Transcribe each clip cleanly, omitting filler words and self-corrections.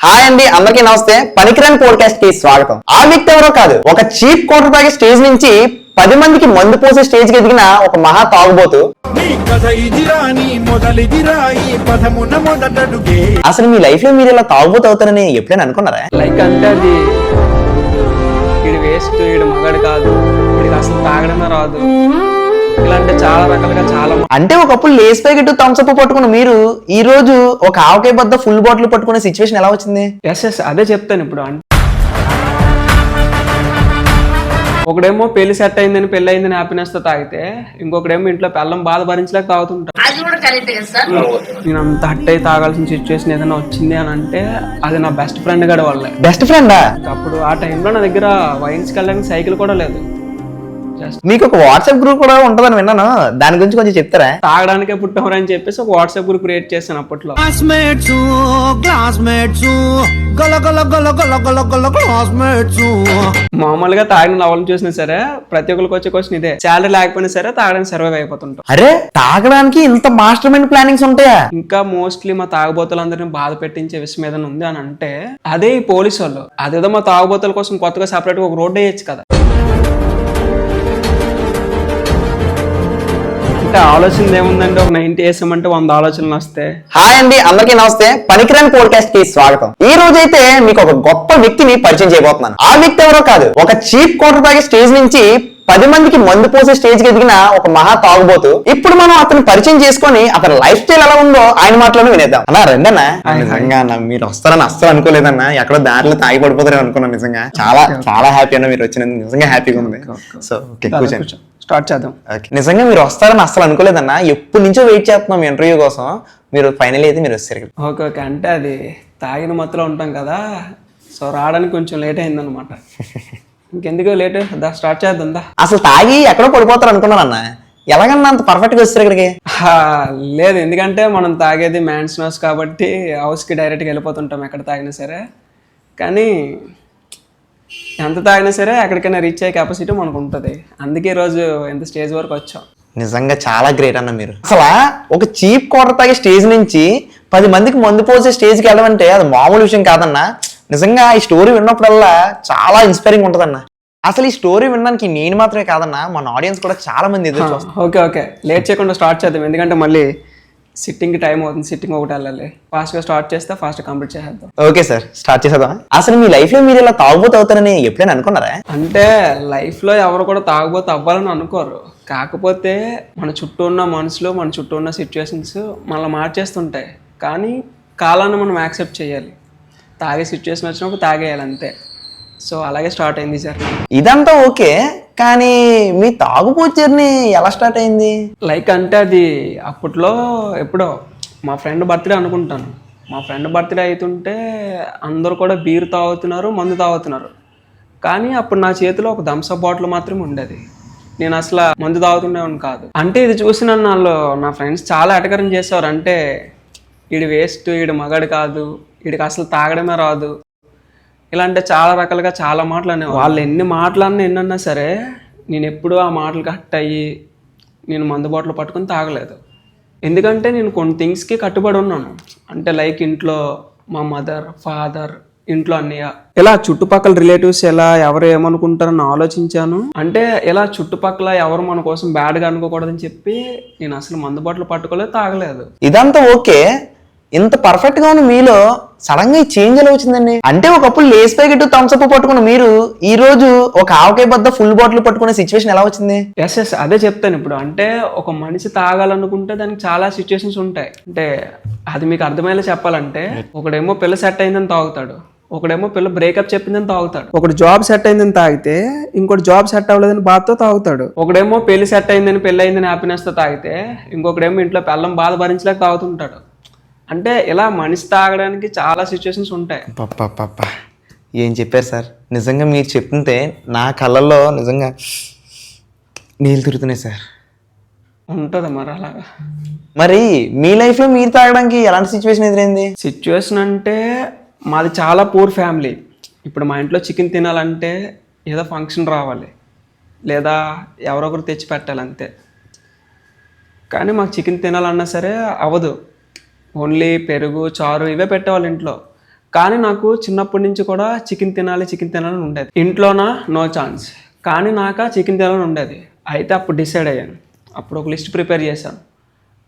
Hi అండి, అందరికీ నమస్తే. పనికిరాని పోడ్కాస్ట్ కి స్వాగతం. ఆ వ్యక్తి ఎవరో కాదు, ఒక చీప్ క్వార్టర్ బ్యాక్ స్టేజ్ నుంచి 10 మందికి మందు పోసే స్టేజ్ కి ఎదిగిన ఒక మహా తాగుబోతు. అసలు మీ లైఫ్ లో మీరు ఇలా తాగుబోతు అవుతారని ఎప్పుడైనా అనుకున్నారా? లైక్ అంటే అది వీడు వేస్ట్, వీడు మగాడు కాదు, వీడికి అసలు తాగడమే రాదు, ఇలాంటి చాలా రకాలుగా చాలా. అంటే ఒకప్పుడు లేస్ ప్యాకెట్ థమ్స్ అప్ పట్టుకున్న మీరు ఈ రోజు ఒక ఆవకాయ బద్ద ఫుల్ బాటిల్ పట్టుకునే సిచ్యువేషన్ ఎలా వచ్చింది? ఎస్ అదే చెప్తాను ఇప్పుడు. ఒకడేమో పెళ్లి సెట్ అయిందని, పెళ్లి అయిందని హ్యాపీనెస్ తో తాగితే, ఇంకొకడేమో ఇంట్లో పెళ్ళం బాధ భరించలేక తాగుతుంటాడు. నేను అంత హట్ అయి తాగాల్సిన సిచ్యువేషన్ ఏదైనా వచ్చింది అని అంటే అది నా బెస్ట్ ఫ్రెండ్ గడ వాళ్ళే. బెస్ట్ ఫ్రెండా? అప్పుడు ఆ టైంలో నా దగ్గర వైన్స్కి వెళ్ళడానికి సైకిల్ కూడా లేదు. మీకు ఒక వాట్సాప్ గ్రూప్ కూడా ఉంటుందని విన్నాను, దాని గురించి కొంచెం చెప్తారా? తాగడానికే పుట్టవరు అని చెప్పేసి ఒక వాట్సాప్ గ్రూప్ క్రియేట్ చేశాను అప్పట్లో. మామూలుగా తాగిన లవల్ని చూసినా సరే ప్రతి ఒక్కరికి వచ్చే క్వశ్చన్ ఇదే, శాలరీ లేకపోయినా సరే తాగడానికి సర్వైవ్ అయిపోతుంటాం. అరే, తాగడానికి ఇంత మాస్టర్ మైండ్ ప్లానింగ్స్ ఉంటాయా? ఇంకా మోస్ట్లీ మా తాగుబోతులందరినీ బాధ పెట్టించే విషయం ఏదైనా ఉంది అని అంటే అదే ఈ పోలీసు వాళ్ళు. అదేదో మా తాగుబోతుల కోసం కొత్తగా సెపరేట్ గా ఒక రోడ్ వేయచ్చు కదా. ఆలోచన ఏముందంటే ఒక 90 వేసామంటే 100 ఆలోచనలు వస్తాయి. హాయ్ అండి, అందరికీ నమస్తే. పనికిరాని పోడ్కాస్ట్ కి స్వాగతం. ఈ రోజైతే మీకు ఒక గొప్ప వ్యక్తిని పరిచయం చేయబోతున్నాను. ఆ వ్యక్తి ఎవరో కాదు, ఒక చీప్ క్వార్టర్ బ్యాక్ స్టేజ్ నుంచి 10 మందికి మందు పోసే స్టేజ్ కి ఎదిగిన ఒక మహా తాగుబోతు. ఇప్పుడు మనం అతను పరిచయం చేసుకొని అతని లైఫ్ స్టైల్ ఎలా ఉందో ఆయన మాటలను వినేద్దాం. అన్నా రండన్నా. నిజంగా మీరు వస్తారని అస్సలు అనుకోలేదన్నా, ఎక్కడో దారిలో తాగి పడిపోతారని అనుకున్నాను. నిజంగా చాలా చాలా హ్యాపీ అన్న, మీరు వచ్చినందుకు నిజంగా హ్యాపీగా ఉంది. సో కూర్చోండి, స్టార్ట్ చేద్దాం. నిజంగా మీరు వస్తారని అస్సలు అనుకోలేదన్నా, ఎప్పటి నుంచో వెయిట్ చేస్తున్నాం ఇంటర్వ్యూ కోసం. మీరు ఫైనల్ అయితే మీరు వచ్చారు. ఓకే అంటే అది తాగిన మత్తులో ఉంటాం కదా, సో రావడానికి కొంచెం లేట్ అయిందనమాట. ఇంకెందుకు లేట్, స్టార్ట్ చేద్దాం. అసలు తాగి ఎక్కడో పడిపోతారు అనుకున్నారన్న, ఎలాగన్నా అంత పర్ఫెక్ట్ గా వస్తారు ఇక్కడికి? లేదు, ఎందుకంటే మనం తాగేది మ్యాన్స్ హౌస్ కాబట్టి హౌస్కి డైరెక్ట్గా వెళ్ళిపోతుంటాం ఎక్కడ తాగినా సరే. కానీ ఎంత తాగినా సరే ఎక్కడికైనా రీచ్ అయ్యే కెపాసిటీ మనకు ఉంటుంది. అందుకే ఈరోజు ఎంత స్టేజ్ వరకు వచ్చాం. నిజంగా చాలా గ్రేట్ అన్న మీరు. అసలు ఒక చీప్ క్వార్టర్ తాగే స్టేజ్ నుంచి 10 మందికి మందు పోసే స్టేజ్కి వెళ్ళమంటే అది మామూలు విషయం కాదన్నా. నిజంగా ఈ స్టోరీ విన్నప్పుడల్లా చాలా ఇన్స్పైరింగ్ ఉంటుందన్న. అసలు ఈ స్టోరీ వినడానికి నేను మాత్రమే కాదన్నా, మన ఆడియన్స్ కూడా చాలా మంది ఎదురు చూస్తారు. ఓకే లేట్ చేయకుండా స్టార్ట్ చేద్దాం, ఎందుకంటే మళ్ళీ సిట్టింగ్ టైం అవుతుంది. సిట్టింగ్ ఒకటి వెళ్ళాలి. ఫాస్ట్ గా స్టార్ట్ చేస్తే ఫాస్ట్ కంప్లీట్ చేద్దాం. ఓకే సార్, స్టార్ట్ చేద్దాం. అసలు మీ లైఫ్ లో మీరు ఇలా తాగుబోతు అవుతారని ఎప్పుడైనా అనుకున్నారా? అంటే లైఫ్ లో ఎవరు కూడా తాగుబోతు అవ్వాలని అనుకోరు. కాకపోతే మన చుట్టూ ఉన్న మనుషులు, మన చుట్టూ ఉన్న సిచ్యువేషన్స్ మనల్ని మార్చేస్తుంటాయి. కానీ కాలాన్ని మనం యాక్సెప్ట్ చేయాలి. తాగే సిచ్యువేషన్ వచ్చినప్పుడు తాగేయాలి అంతే. సో అలాగే స్టార్ట్ అయింది సార్. ఇదంతా ఓకే, కానీ మీ తాగుబోతు జర్నీ ఎలా స్టార్ట్ అయింది? లైక్ అంటే అది అప్పట్లో ఎప్పుడో మా ఫ్రెండ్ బర్త్డే అనుకుంటాను. మా ఫ్రెండ్ బర్త్డే అవుతుంటే అందరూ కూడా బీర్ తాగుతున్నారు, మందు తాగుతున్నారు. కానీ అప్పుడు నా చేతిలో ఒక థమ్సప్ బాటిల్ మాత్రమే ఉండేది. నేను అసలు మందు తాగుతుండేవాడిని కాదు. అంటే ఇది చూసి నన్ను నా ఫ్రెండ్స్ చాలా ఎటకరం చేసేవారు. అంటే వీడు వేస్ట్, వీడు మగాడు కాదు, వీడికి అసలు తాగడమే రాదు, ఇలాంటి చాలా రకాలుగా చాలా మాటలు అనేవాళ్ళు. వాళ్ళు ఎన్ని మాటలన్నా ఎన్నన్నా సరే నేను ఎప్పుడూ ఆ మాటలు కట్ అయ్యి నేను మందు బాటిల్ పట్టుకొని తాగలేదు. ఎందుకంటే నేను కొన్ని థింగ్స్కి కట్టుబడి ఉన్నాను. అంటే లైక్ ఇంట్లో మా మదర్, ఫాదర్, ఇంట్లో అన్నయ్య, ఇలా చుట్టుపక్కల రిలేటివ్స్ ఎలా ఎవరు ఏమనుకుంటారని ఆలోచించాను. అంటే ఇలా చుట్టుపక్కల ఎవరు మన కోసం బ్యాడ్గా అనుకోకూడదని చెప్పి నేను అసలు మందు బాటిల్ పట్టుకోలేదు, తాగలేదు. ఇదంతా ఓకే, ఇంత పర్ఫెక్ట్ గా ఉన్న మీలో సడన్ గా చేంజ్ ఎలా వచ్చిందండి? అంటే ఒకప్పుడు లేస్ ప్యాకెట్ థమ్స్ అప్ పట్టుకున్న మీరు ఈ రోజు ఒక ఆవకాయ బద్ద ఫుల్ బాటిల్ పట్టుకునే సిచ్యువేషన్ ఎలా వచ్చింది? ఎస్ అదే చెప్తాను ఇప్పుడు. అంటే ఒక మనిషి తాగాలనుకుంటే దానికి చాలా సిచ్యువేషన్స్ ఉంటాయి. అంటే అది మీకు అర్థమయ్యేలా చెప్పాలంటే, ఒకడేమో పిల్ల సెట్ అయిందని తాగుతాడు, ఒకడేమో పిల్ల బ్రేకప్ చెప్పిందని తాగుతాడు, ఒకటి జాబ్ సెట్ అయిందని తాగితే ఇంకోటి జాబ్ సెట్ అవ్వలేదని బాధతో తాగుతాడు, ఒకడేమో పెళ్లి సెట్ అయిందని, పెళ్లి అయిందని హ్యాపీనెస్ తో తాగితే ఇంకొకడేమో ఇంట్లో పెళ్ళం బాధ భరించలేక తాగుతుంటాడు. అంటే ఇలా మనిషి తాగడానికి చాలా సిచ్యువేషన్స్ ఉంటాయి. ఏం చెప్పారు సార్, నిజంగా మీరు చెప్తుంటే నా కళ్ళల్లో నిజంగా నీళ్ళు తిరుగుతున్నాయి సార్. ఉంటుంది మరి అలాగా. మరి మీ లైఫ్ లో మీరు తాగడానికి ఎలాంటి సిచ్యువేషన్ ఎదురైంది? సిచ్యువేషన్ అంటే మాది చాలా పూర్ ఫ్యామిలీ. ఇప్పుడు మా ఇంట్లో చికెన్ తినాలంటే ఏదో ఫంక్షన్ రావాలి, లేదా ఎవరొకరు తెచ్చి పెట్టాలి అంతే. కానీ మాకు చికెన్ తినాలన్నా సరే అవ్వదు. ఓన్లీ పెరుగు, చారు ఇవే పెట్టేవాళ్ళు ఇంట్లో. కానీ నాకు చిన్నప్పటి నుంచి కూడా చికెన్ తినాలని ఉండేది. ఇంట్లోనా నో ఛాన్స్, కానీ నాకు చికెన్ తినాలని ఉండేది. అయితే అప్పుడు డిసైడ్ అయ్యాను. అప్పుడు ఒక లిస్ట్ ప్రిపేర్ చేశాను.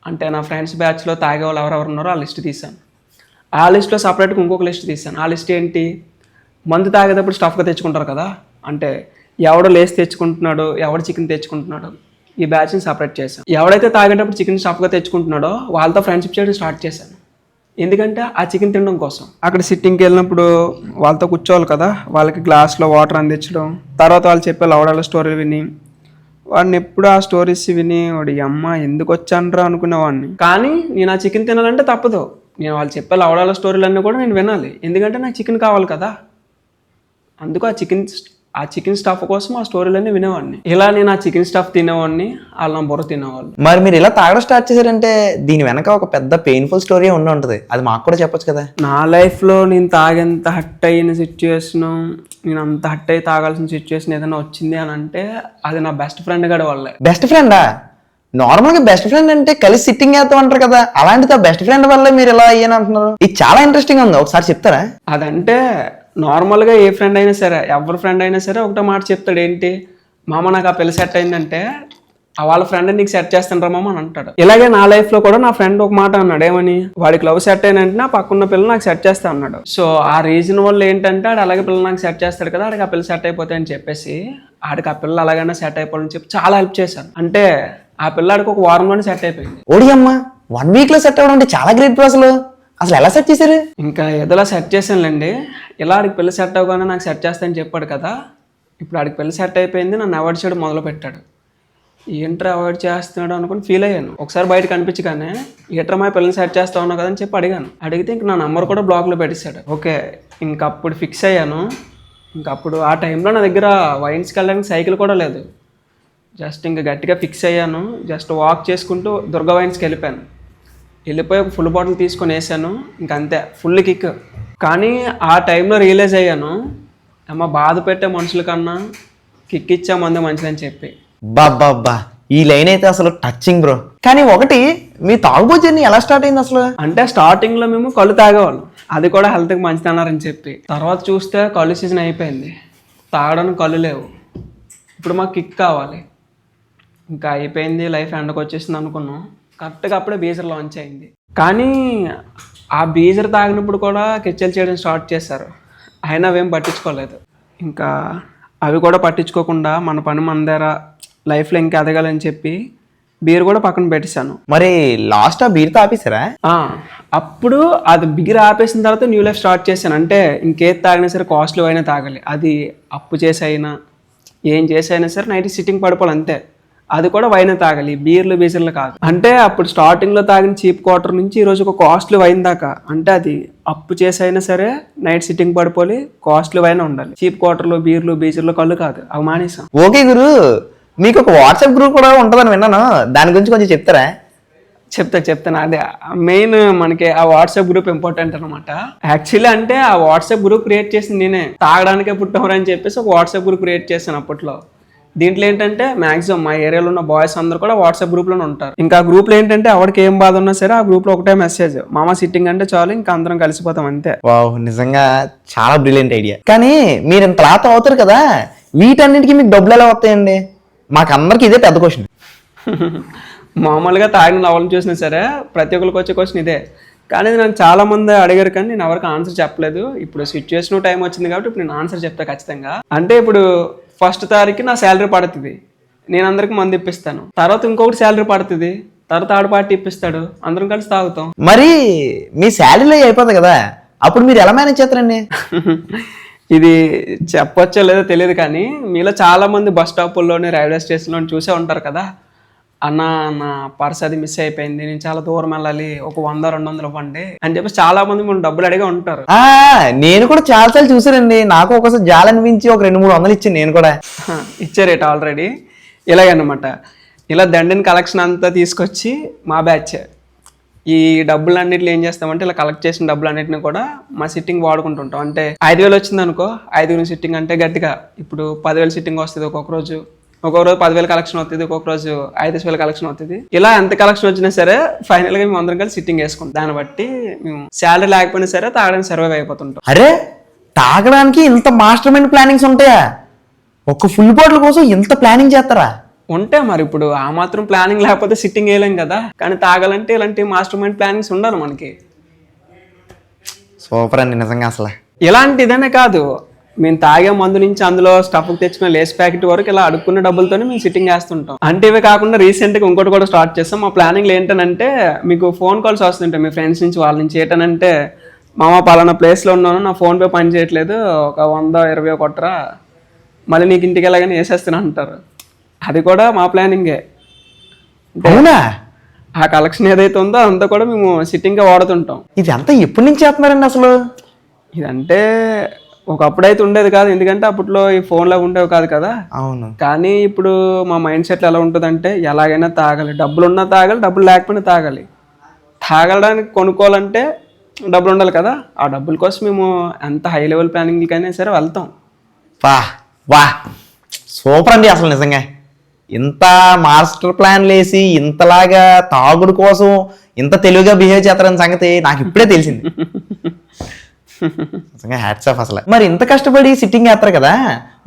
అంటే నా ఫ్రెండ్స్ బ్యాచ్లో తాగే వాళ్ళు ఎవరెవరు ఉన్నారో ఆ లిస్ట్ తీశాను. ఆ లిస్ట్లో సపరేట్గా ఇంకొక లిస్ట్ తీశాను. ఆ లిస్ట్ ఏంటి, మందు తాగేటప్పుడు స్టఫ్గా తెచ్చుకుంటారు కదా, అంటే ఎవడో లేస్ తెచ్చుకుంటున్నాడు, ఎవడు చికెన్ తెచ్చుకుంటున్నాడు, ఈ బ్యాచ్ని సపరేట్ చేశాను. ఎవడైతే తాగేటప్పుడు చికెన్ స్టఫ్గా తెచ్చుకుంటున్నాడో వాళ్ళతో ఫ్రెండ్షిప్ చేయడం స్టార్ట్ చేశాను. ఎందుకంటే ఆ చికెన్ తినడం కోసం. అక్కడ సిట్టింగ్కి వెళ్ళినప్పుడు వాళ్ళతో కూర్చోవాలి కదా, వాళ్ళకి గ్లాస్లో వాటర్ అందించడం, తర్వాత వాళ్ళు చెప్పే లవడాల స్టోరీలు విని వాడిని ఎప్పుడు ఆ స్టోరీస్ విని వాడి అమ్మ ఎందుకు వచ్చానరా అనుకునేవాడిని. కానీ నేను ఆ చికెన్ తినాలంటే తప్పదు. నేను వాళ్ళు చెప్పే లవడాల స్టోరీలన్నీ కూడా నేను వినాలి, ఎందుకంటే నాకు చికెన్ కావాలి కదా. అందుకు ఆ చికెన్ స్టఫ్ కోసం ఆ స్టోరీలన్నీ వినేవాడిని. ఇలా నేను ఆ చికెన్ స్టఫ్ తినేవాడిని, వాళ్ళు నా బుర్ర తినేవాళ్ళు. మరి మీరు ఇలా తాగడం స్టార్ట్ చేశారంటే దీని వెనక ఒక పెద్ద పెయిన్ఫుల్ స్టోరీ ఉండి ఉంటుంది, అది మాకు కూడా చెప్పొచ్చు కదా. నా లైఫ్లో నేను తాగేంత హట్ అయిన సిచ్యువేషన్, నేను అంత హట్ అయి తాగాల్సిన సిచ్యువేషన్ ఏదైనా వచ్చింది అని అంటే అది నా బెస్ట్ ఫ్రెండ్ గడి వల్లే. బెస్ట్ ఫ్రెండా? నార్మల్గా బెస్ట్ ఫ్రెండ్ అంటే కలిసి సిట్టింగ్ చేస్తాం అంటారు కదా, అలాంటిది ఆ బెస్ట్ ఫ్రెండ్ వల్ల మీరు ఎలా అయ్యాను అంటున్నారు. ఇది చాలా ఇంట్రెస్టింగ్ ఉంది, ఒకసారి చెప్తారా? అదంటే నార్మల్గా ఏ ఫ్రెండ్ అయినా సరే, ఎవరి ఫ్రెండ్ అయినా సరే ఒకటే మాట చెప్తాడు, ఏంటి మామ నాకు ఆ పిల్ల సెట్ అయిందంటే వాళ్ళ ఫ్రెండ్ నీకు సెట్ చేస్తాను మామ అని అంటాడు. ఇలాగే నా లైఫ్లో కూడా నా ఫ్రెండ్ ఒక మాట అన్నాడు, ఏమని, వాడికి లవ్ సెట్ అయినంటే నా పక్కన్న పిల్ల నాకు సెట్ చేస్తా అన్నాడు. సో ఆ రీజన్ వల్ల ఏంటంటే ఆడు అలాగే పిల్ల నాకు సెట్ చేస్తాడు కదా, ఆడికి ఆ పిల్ల సెట్ అయిపోతాయి అని చెప్పేసి ఆడికి ఆ పిల్ల అలాగైనా సెట్ అయిపోవాలని చెప్పి చాలా హెల్ప్ చేశాను. అంటే ఆ పిల్లాడికి ఒక వారంలోనే సెట్ అయిపోయింది. ఓడి అమ్మ, 1 వీక్లో సెట్ అవ్వడం అంటే చాలా గ్రేట్ అసలు ఎలా సెట్ చేశారు? ఇంకా ఏదోలా సెట్ చేశానులేండి. ఇలా ఆడికి పెళ్లి సెట్ అవ్వగానే నాకు సెట్ చేస్తానని చెప్పాడు కదా, ఇప్పుడు ఆడికి పెళ్లి సెట్ అయిపోయింది, నన్ను అవాయిడ్ చేయడం మొదలు పెట్టాడు. ఏంట్రా అవాయిడ్ చేస్తున్నాడు అనుకుని ఫీల్ అయ్యాను. ఒకసారి బయట కనిపించగానే ఏంట్రా మా పిల్లల్ని సెట్ చేస్తా ఉన్నావు కదా అని చెప్పి అడిగాను. అడిగితే ఇంక నా నంబర్ కూడా బ్లాక్లో పెట్టేశాడు. ఓకే, ఇంకప్పుడు ఫిక్స్ అయ్యాను. ఇంకప్పుడు ఆ టైంలో నా దగ్గర వైన్స్కి వెళ్ళడానికి సైకిల్ కూడా లేదు. జస్ట్ ఇంకా గట్టిగా ఫిక్స్ అయ్యాను. జస్ట్ వాక్ చేసుకుంటూ దుర్గా వైన్స్కి వెళ్ళిపోయి ఒక ఫుల్ బాటిల్ తీసుకొని వేసాను. ఇంకంతే, ఫుల్ కిక్. కానీ ఆ టైంలో రియలైజ్ అయ్యాను, అమ్మ బాధ పెట్టే మనుషుల కన్నా కిక్ ఇచ్చా మందే మంచిదని చెప్పి. బాబ్బా, ఈ లైన్ అయితే అసలు టచింగ్ బ్రో. కానీ ఒకటి, మీ తాగుబోతు జర్నీ ఎలా స్టార్ట్ అయింది అసలు? అంటే స్టార్టింగ్లో మేము కళ్ళు తాగేవాళ్ళం, అది కూడా హెల్త్కి మంచిది అన్నారని చెప్పి. తర్వాత చూస్తే కళ్ళు సీజన్ అయిపోయింది, తాగడానికి కళ్ళు లేవు. ఇప్పుడు మాకు కిక్ కావాలి. ఇంకా అయిపోయింది, లైఫ్ ఎండకు వచ్చేసింది అనుకున్నాం. కరెక్ట్గా అప్పుడే బీజర్ లాంచ్ అయింది. కానీ ఆ బీజర్ తాగినప్పుడు కూడా కిచ్చలు చేయడం స్టార్ట్ చేశారు, అయినా అవేం పట్టించుకోలేదు. ఇంకా అవి కూడా పట్టించుకోకుండా మన పని మన దగ్గర, లైఫ్లో ఇంకా ఎదగాలని చెప్పి బీర్ కూడా పక్కన పెట్టేశాను. మరి లాస్ట్ ఆ బీర్ ఆపేసారా? అప్పుడు అది బీర్ ఆపేసిన తర్వాత న్యూ లైఫ్ స్టార్ట్ చేశాను. అంటే ఇంకేది తాగినా సరే కాస్ట్లీ అయినా తాగాలి, అది అప్పు చేసి అయినా ఏం చేసి అయినా సరే నైట్ సిట్టింగ్ పడిపోవాలి అంతే. అది కూడా వైన్ తాగాలి, బీజర్లు కాదు. అంటే అప్పుడు స్టార్టింగ్లో తాగిన చీప్ క్వార్టర్ నుంచి ఈరోజు ఒక కాస్ట్లీ వైన్ దాకా, అంటే అది అప్పు చేసి అయినా సరే నైట్ సిట్టింగ్ పడిపోయి కాస్ట్లీ వైన్ ఉండాలి. చీప్ క్వార్టర్లు బీజర్లు కళ్ళు కాదు, అవి మానేసాం. ఓకే గురు, మీకు ఒక వాట్సాప్ గ్రూప్ కూడా ఉంటుందని విన్నాను, దాని గురించి కొంచెం చెప్తారా? చెప్తాను. అదే మెయిన్ మనకి ఆ వాట్సాప్ గ్రూప్ ఇంపార్టెంట్ అనమాట. యాక్చువల్లీ అంటే ఆ వాట్సాప్ గ్రూప్ క్రియేట్ చేసింది నేనే, తాగడానికే పుట్టవరని చెప్పేసి ఒక వాట్సాప్ గ్రూప్ క్రియేట్ చేశాను అప్పట్లో. దీంట్లో ఏంటంటే మాక్సిమం మా ఏరియాలో ఉన్న బాయ్స్ అందరూ కూడా వాట్సాప్ గ్రూప్లోనే ఉంటారు. ఇంకా ఆ గ్రూప్లో ఏంటంటే ఎవరికి ఏం బాధ ఉన్నా సరే ఆ గ్రూప్లో ఒకటే మెసేజ్, మామ సిట్టింగ్ అంటే చాలు, ఇంకా అందరం కలిసిపోతాం అంతే. వావ్, నిజంగా చాలా బ్రిలియంట్ ఐడియా. కానీ మీరు ఇంత లాత అవుతారు కదా, వీటన్నిటికీ మీకు డబ్బులు ఎలా వస్తాయండి? మాకు అందరికి ఇదే పెద్ద క్వశ్చన్. మామూలుగా తాగిన నవలను చూసినా సరే ప్రతి ఒక్కరికి వచ్చే క్వశ్చన్ ఇదే. కానీ నన్ను చాలా మంది అడిగారు, కానీ నేను ఎవరికి ఆన్సర్ చెప్పలేదు. ఇప్పుడు సిచ్యువేషన్ టైం వచ్చింది కాబట్టి ఇప్పుడు నేను ఆన్సర్ చెప్తా ఖచ్చితంగా. అంటే ఇప్పుడు 1st తారీఖు నా శాలరీ పడుతుంది, నేను అందరికి మంది ఇప్పిస్తాను. తర్వాత ఇంకొకటి శాలరీ పడుతుంది, తర్వాత ఆడ పార్టీ ఇప్పిస్తాడు, అందరం కలిసి తాగుతాం. మరి మీ శాలరీ అయిపోతుంది కదా, అప్పుడు మీరు ఎలా మేనేజ్ చేస్తారండి? ఇది చెప్పొచ్చో లేదో తెలియదు, కానీ మీలో చాలా మంది బస్ స్టాపుల్లోని రైల్వే స్టేషన్లో చూసే ఉంటారు కదా, అన్న నా పర్స్ అది మిస్ అయిపోయింది, నేను చాలా దూరం వెళ్ళాలి, ఒక 100-200 ఇవ్వండి అని చెప్పి చాలా మంది మనం డబ్బులు అడిగా ఉంటారు. నేను కూడా చాలా సార్లు చూసానండి, నాకు ఒకసారి జాలనిపించి ఒక 200-300 ఇచ్చాను నేను కూడా. ఇచ్చారేట ఆల్రెడీ. ఇలాగనమాట, ఇలా దండిని కలెక్షన్ అంతా తీసుకొచ్చి మా బ్యాచ్ ఈ డబ్బులన్నిటిని ఏం చేస్తామంటే ఇలా కలెక్ట్ చేసిన డబ్బులన్నిటిని కూడా మా సిట్టింగ్ వాడుకుంటుంటాం. అంటే 5,000 వచ్చింది అనుకో, 5,000 సిట్టింగ్ అంటే గట్టిగా ఇప్పుడు 10,000 సిట్టింగ్ వస్తుంది ఒక్కొక్క రోజు, ఒక్కొక్క రోజు 10,000 కలెక్షన్ అవుతుంది, ఒక్కొక్క రోజు 5,000 కలెక్షన్ అవుతుంది. ఇలా ఎంత కలెక్షన్ వచ్చినా సరే ఫైనల్గా మేము అందరం కలిసి సిట్టింగ్ వేసుకుంటాం. దాన్ని బట్టి మేము శాలరీ లేకపోయినా సరే తాగడానికి సర్వైవ్ అయిపోతుంటాం. అరే తాగడానికి ఇంత మాస్టర్ మైండ్ ప్లానింగ్స్ ఉంటాయా? ఒక ఫుల్ బాటిల్ కోసం ఇంత ప్లానింగ్ చేస్తారా? ఉంటే మరి ఇప్పుడు ఆ మాత్రం ప్లానింగ్ లేకపోతే సిట్టింగ్ వేయలేం కదా. కానీ తాగాలంటే ఇలాంటి మాస్టర్ మైండ్ ప్లానింగ్స్ ఉండాలి మనకి. సూపర్ అండి నిజంగా. అసలు ఇలాంటిదనే కాదు, మేము తాగే మందు నుంచి అందులో స్టఫ్ తెచ్చుకున్న లేస్ ప్యాకెట్ వరకు ఇలా అడుక్కున్న డబ్బులతోనే మేము సిట్టింగ్ వేస్తుంటాం. అంటే ఇవే కాకుండా రీసెంట్గా ఇంకోటి కూడా స్టార్ట్ చేస్తాం. మా ప్లానింగ్లు ఏంటనంటే, మీకు ఫోన్ కాల్స్ వస్తుంటాయి మీ ఫ్రెండ్స్ నుంచి వాళ్ళ నుంచి. ఏంటనంటే, మామ పలానా ప్లేస్లో ఉన్నాను, నా ఫోన్పే పని చేయట్లేదు, ఒక 100-20 కొట్టరా, మళ్ళీ నీకు ఇంటికి వెళ్ళగానే వేసేస్తాను అంటారు. అది కూడా మా ప్లానింగే. అవునా? ఆ కలెక్షన్ ఏదైతే ఉందో అంతా కూడా మేము సిట్టింగ్గా వాడుతుంటాం. ఇది అంతా ఎప్పటి నుంచి చేస్తున్నారండి అసలు? ఇదంటే ఒకప్పుడైతే ఉండేది కాదు, ఎందుకంటే అప్పట్లో ఈ ఫోన్లో ఉండేవి కాదు కదా. అవును. కానీ ఇప్పుడు మా మైండ్ సెట్ ఎలా ఉంటుందంటే, ఎలాగైనా తాగాలి, డబ్బులు ఉన్నా తాగాలి, డబ్బులు లేకపోయినా తాగాలి. తాగడానికి కొనుక్కోవాలంటే డబ్బులు ఉండాలి కదా. ఆ డబ్బుల కోసం మేము ఎంత హై లెవెల్ ప్లానింగ్కైనా సరే వెళ్తాం. వా వా సూపర్ అండి అసలు నిజంగా. ఇంత మాస్టర్ ప్లాన్లు వేసి ఇంతలాగా తాగుడు కోసం ఇంత తెలివిగా బిహేవ్ చేస్తారని సంగతి నాకు ఇప్పుడే తెలిసింది. నిజంగా హ్యాట్స్ ఆఫ్ అసలు. మరి ఇంత కష్టపడి సిట్టింగ్ చేస్తారు కదా,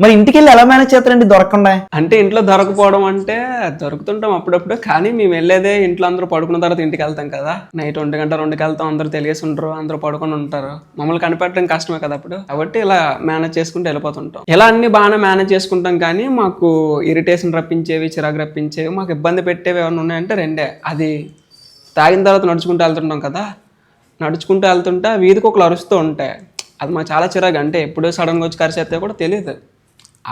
మరి ఇంటికి వెళ్ళి ఎలా మేనేజ్ చేస్తారండి దొరకకుండా? అంటే ఇంట్లో దొరకపోవడం అంటే దొరుకుతుంటాం అప్పుడప్పుడు. కానీ మేము వెళ్ళేదే ఇంట్లో అందరూ పడుకున్న తర్వాత ఇంటికి వెళ్తాం కదా. నైట్ 1-2కి వెళ్తాం, అందరూ తెలియసి ఉంటారు, అందరూ పడుకొని ఉంటారు, మమ్మల్ని కనిపెట్టడం కష్టమే కదా అప్పుడు. కాబట్టి ఇలా మేనేజ్ చేసుకుంటూ వెళ్ళిపోతుంటాం. ఇలా అన్ని బాగానే మేనేజ్ చేసుకుంటాం. కానీ మాకు ఇరిటేషన్ రప్పించేవి, చిరాకు రప్పించేవి, మాకు ఇబ్బంది పెట్టేవి ఏమైనా ఉన్నాయంటే రెండే. అది తాగిన తర్వాత నడుచుకుంటూ వెళ్తుంటాం కదా, నడుచుకుంటూ వెళ్తుంటే వీధికి ఒకరు అరుస్తూ ఉంటాయి. అది మాకు చాలా చిరాకు. అంటే ఎప్పుడూ సడన్గా వచ్చి కరిసేస్తే కూడా తెలియదు.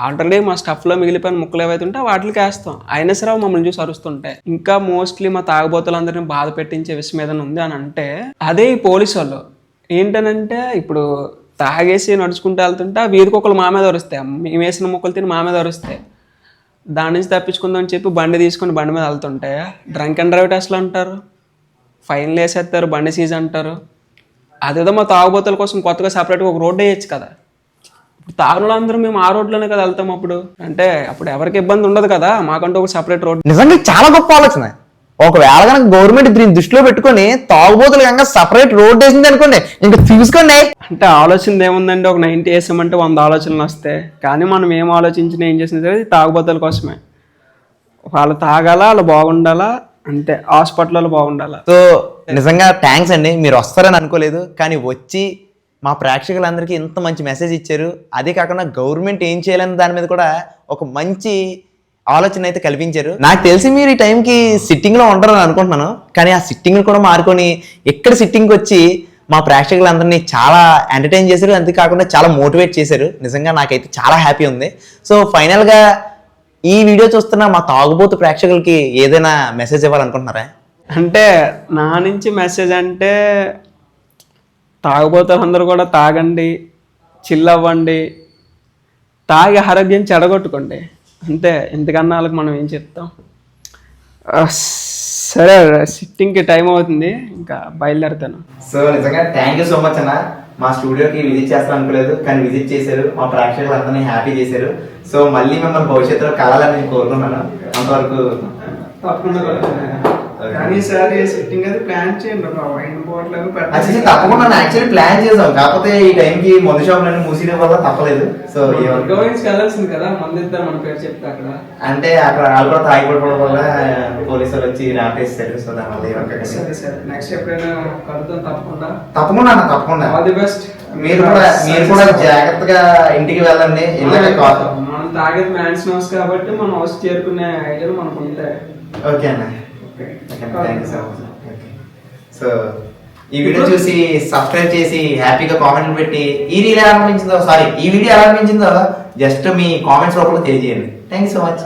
ఆల్రెడీ మా స్టఫ్లో మిగిలిపోయిన ముక్కలు ఏవైతే ఉంటే వాటికి వేస్తాం, అయినా సరే మమ్మల్ని చూసి అరుస్తుంటాయి. ఇంకా మోస్ట్లీ మా తాగుబోతులందరినీ బాధ పెట్టించే విషయం ఏదైనా ఉంది అని అంటే అదే ఈ పోలీసు వాళ్ళు. ఏంటనంటే, ఇప్పుడు తాగేసి నడుచుకుంటూ వెళ్తుంటే ఆ వీధికి ఒకళ్ళు మా మీద అరుస్తాయి, మేము వేసిన ముక్కలు తిని మా మీద అరుస్తాయి. దాని నుంచి తప్పించుకుందాం అని చెప్పి బండి తీసుకొని బండి మీద వెళ్తుంటే డ్రంక్ అండ్ డ్రైవ్ టెస్ట్లు అంటారు, ఫైన్లు వేసేస్తారు, బండి సీజ్ అంటారు. అదేదో మా తాగుబోతుల కోసం కొత్తగా సపరేట్గా ఒక రోడ్డు వేయచ్చు కదా. ఇప్పుడు తాగులందరూ మేము ఆ రోడ్లోనే కదా వెళ్తాం. అప్పుడు అంటే అప్పుడు ఎవరికి ఇబ్బంది ఉండదు కదా, మాకంటూ ఒక సపరేట్ రోడ్. నిజంగా చాలా గొప్ప ఆలోచన. ఒకవేళ కనుక గవర్నమెంట్ దీన్ని దృష్టిలో పెట్టుకొని తాగుబోతులు కనుక సపరేట్ రోడ్ వేసింది అనుకోండి, ఇంకా చూసుకోండి. అంటే ఆలోచన ఏముందండి, ఒక 90 వేసామంటే 100 ఆలోచనలు వస్తాయి. కానీ మనం ఏం ఆలోచించినా ఏం చేసినా సరే తాగుబోతుల కోసమే. వాళ్ళు తాగాలా, వాళ్ళు బాగుండాలా, అంతే. హాస్పిటల్లో బాగుండాలా. సో నిజంగా థ్యాంక్స్ అండి. మీరు వస్తారని అనుకోలేదు, కానీ వచ్చి మా ప్రేక్షకులందరికీ ఇంత మంచి మెసేజ్ ఇచ్చారు. అదే కాకుండా గవర్నమెంట్ ఏం చేయాలని దాని మీద కూడా ఒక మంచి ఆలోచన అయితే కల్పించారు. నాకు తెలిసి మీరు ఈ టైంకి సిట్టింగ్లో ఉంటారని అనుకుంటున్నాను, కానీ ఆ సిట్టింగ్ కూడా మారుకొని ఇక్కడ సిట్టింగ్కి వచ్చి మా ప్రేక్షకులందరినీ చాలా ఎంటర్టైన్ చేశారు. అంతేకాకుండా చాలా మోటివేట్ చేశారు. నిజంగా నాకైతే చాలా హ్యాపీ ఉంది. సో ఫైనల్గా ఈ వీడియో చూస్తున్న మా తాగుబోతు ప్రేక్షకులకి ఏదైనా మెసేజ్ ఇవ్వాలనుకుంటున్నారా? అంటే నా నుంచి మెసేజ్ అంటే, తాగుబోతులు అందరూ కూడా తాగండి, చిల్ అవ్వండి, తాగి ఆరోగ్యం చెడగొట్టుకోండి, అంతే. ఇంతకన్నా వాళ్ళకి మనం ఏం చెప్తాం. సరే, సిట్టింగ్కి టైం అవుతుంది, ఇంకా బయలుదేరుతాను. సో నిజంగా థ్యాంక్ యూ సో మచ్ అన్న. మా స్టూడియోకి విజిట్ చేస్తాను అనుకోలేదు, కానీ విజిట్ చేశారు, మా ప్రేక్షకులందరినీ హ్యాపీ చేశారు. సో మళ్ళీ మిమ్మల్ని భవిష్యత్తులో కలాలని నేను కోరుకున్నాను. అంతవరకు తప్పకుండా యాక్చువల్లీ ప్లాన్ చేసాం, కాకపోతే ఈ టైంకి మందు షాపులన్నీ మూసినే వల్ల తప్పలేదు. సో అంటే అక్కడ వాళ్ళు కూడా తాగిపడిపోవడం వల్ల పోలీసులు వచ్చి రాపేస్తారు. సో దానివల్ల తప్పకుండా అన్న, తప్పకుండా. మీరు కూడా జాగ్రత్తగా ఇంటికి వెళ్ళండి. మనం తాగేది మ్యాన్షన్ హౌస్ కాబట్టి మనం హౌస్ చేరుకునే ఐడియాలు మనకు ఉంటాయి. ఓకే అన్న, సో ఈ వీడియో చూసి సబ్స్క్రైబ్ చేసి హ్యాపీగా కామెంట్లు పెట్టి ఈ వీడియో ఎలా అనిపించిందో జస్ట్ మీ కామెంట్స్ రూపంలో తెలియజేయండి. Thank you so much.